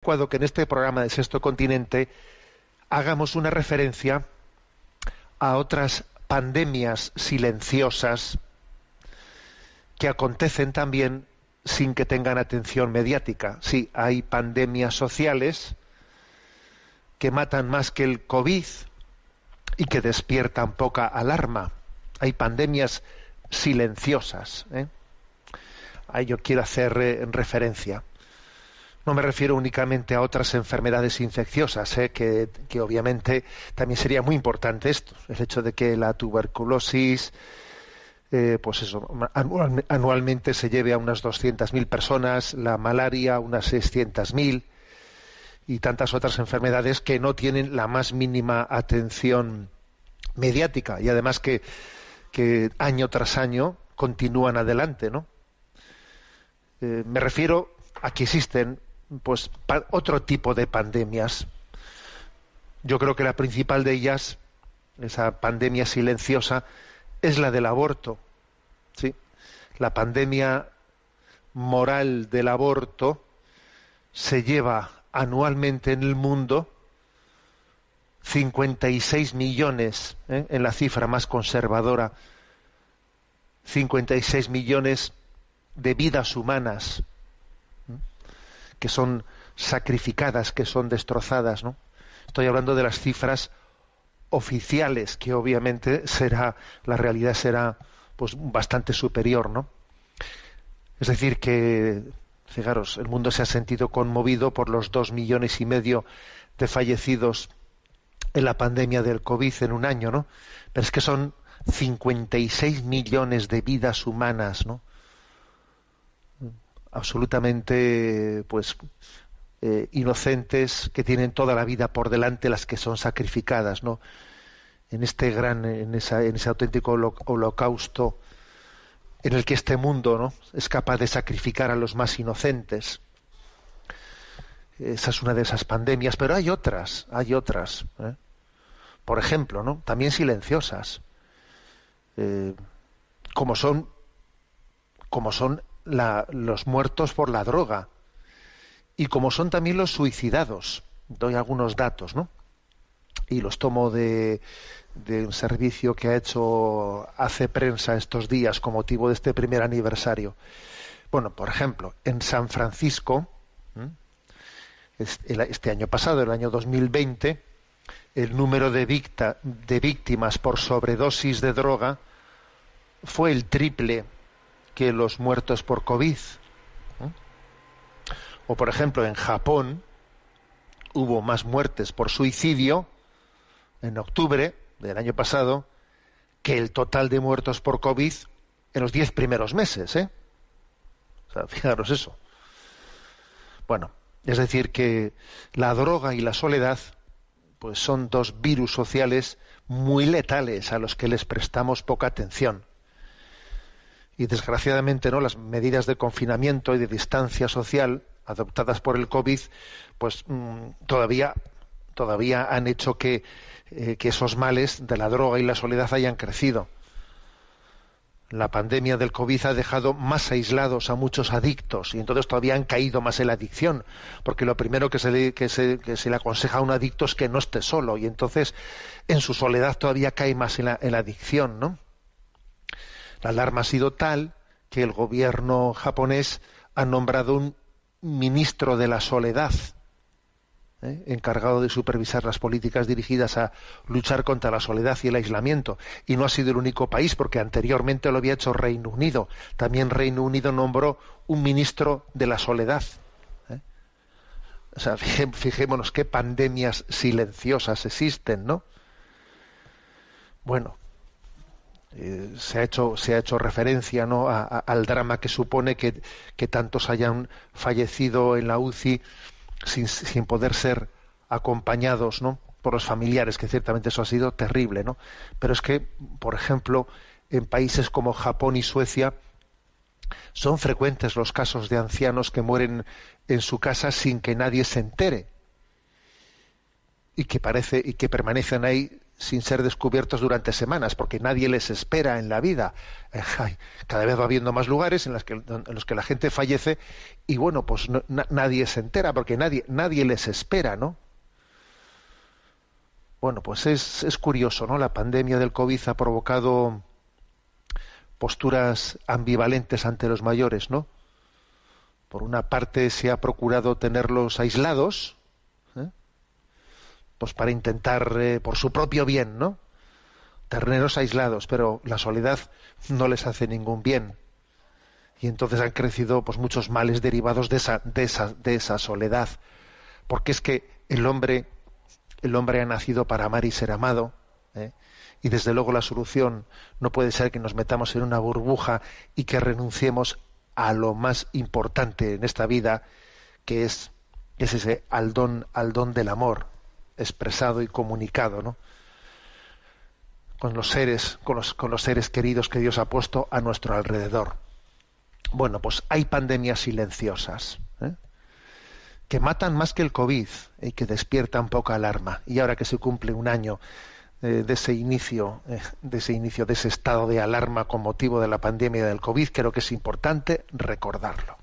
adecuado que en este programa de Sexto Continente hagamos una referencia a otras pandemias silenciosas que acontecen también sin que tengan atención mediática. Sí, hay pandemias sociales que matan más que el COVID y que despiertan poca alarma. Hay pandemias silenciosas. A ello quiero hacer referencia. No me refiero únicamente a otras enfermedades infecciosas, que obviamente también sería muy importante esto, el hecho de que la tuberculosis, anualmente se lleve a unas 200.000 personas, la malaria unas 600.000 y tantas otras enfermedades que no tienen la más mínima atención mediática y además que año tras año continúan adelante, ¿no? Me refiero a que existen otro tipo de pandemias. Yo creo que la principal de ellas, esa pandemia silenciosa, es la del aborto. ¿Sí? La pandemia moral del aborto se lleva anualmente en el mundo 56 millones, en la cifra más conservadora, 56 millones de vidas humanas que son sacrificadas, que son destrozadas, ¿no? Estoy hablando de las cifras oficiales, que obviamente la realidad será pues bastante superior, ¿no? Es decir que, fijaros, el mundo se ha sentido conmovido por los 2,5 millones de fallecidos en la pandemia del COVID en un año, ¿no? Pero es que son 56 millones de vidas humanas, ¿no? Absolutamente inocentes, que tienen toda la vida por delante, las que son sacrificadas, ¿no? En ese auténtico holocausto en el que este mundo, ¿no?, es capaz de sacrificar a los más inocentes. Esa es una de esas pandemias, pero hay otras, ¿eh? Por ejemplo, ¿no?, también silenciosas, como son los muertos por la droga y como son también los suicidados. Doy algunos datos, ¿no? Y los tomo de un servicio que ha hecho Hace Prensa estos días con motivo de este primer aniversario. Bueno, por ejemplo, en San Francisco, este año pasado, el año 2020, el número de víctimas por sobredosis de droga fue el triple que los muertos por COVID. O por ejemplo, en Japón hubo más muertes por suicidio en octubre del año pasado que el total de muertos por COVID en los 10 primeros meses, O sea, fijaros eso. Bueno, es decir que la droga y la soledad pues son dos virus sociales muy letales a los que les prestamos poca atención. Y desgraciadamente, ¿no?, las medidas de confinamiento y de distancia social adoptadas por el COVID, pues todavía han hecho que esos males de la droga y la soledad hayan crecido. La pandemia del COVID ha dejado más aislados a muchos adictos y entonces todavía han caído más en la adicción, porque lo primero que se le aconseja a un adicto es que no esté solo y entonces en su soledad todavía cae más en la adicción, ¿no? La alarma ha sido tal que el gobierno japonés ha nombrado un ministro de la soledad, encargado de supervisar las políticas dirigidas a luchar contra la soledad y el aislamiento. Y no ha sido el único país, porque anteriormente lo había hecho Reino Unido. También Reino Unido nombró un ministro de la soledad. O sea, fijémonos qué pandemias silenciosas existen, ¿no? Bueno, se ha hecho referencia, ¿no?, al drama que supone que tantos hayan fallecido en la UCI sin poder ser acompañados, ¿no?, por los familiares, que ciertamente eso ha sido terrible, ¿no? Pero es que, por ejemplo, en países como Japón y Suecia son frecuentes los casos de ancianos que mueren en su casa sin que nadie se entere y que permanecen ahí sin ser descubiertos durante semanas, porque nadie les espera en la vida. Cada vez va habiendo más lugares en los que la gente fallece y bueno, pues nadie se entera, porque nadie les espera, ¿no? Bueno, pues es curioso, ¿no? La pandemia del COVID ha provocado posturas ambivalentes ante los mayores, ¿no? Por una parte se ha procurado tenerlos aislados, pues para intentar, por su propio bien, ¿no? Tenerlos aislados, pero la soledad no les hace ningún bien. Y entonces han crecido pues muchos males derivados de esa soledad. Porque es que el hombre ha nacido para amar y ser amado, ¿eh? Y desde luego la solución no puede ser que nos metamos en una burbuja y que renunciemos a lo más importante en esta vida, que es ese al don del amor expresado y comunicado, ¿no? Con los seres queridos que Dios ha puesto a nuestro alrededor. Bueno, pues hay pandemias silenciosas, que matan más que el COVID y que despiertan poca alarma. Y ahora que se cumple un año de ese inicio, de ese estado de alarma con motivo de la pandemia del COVID, creo que es importante recordarlo.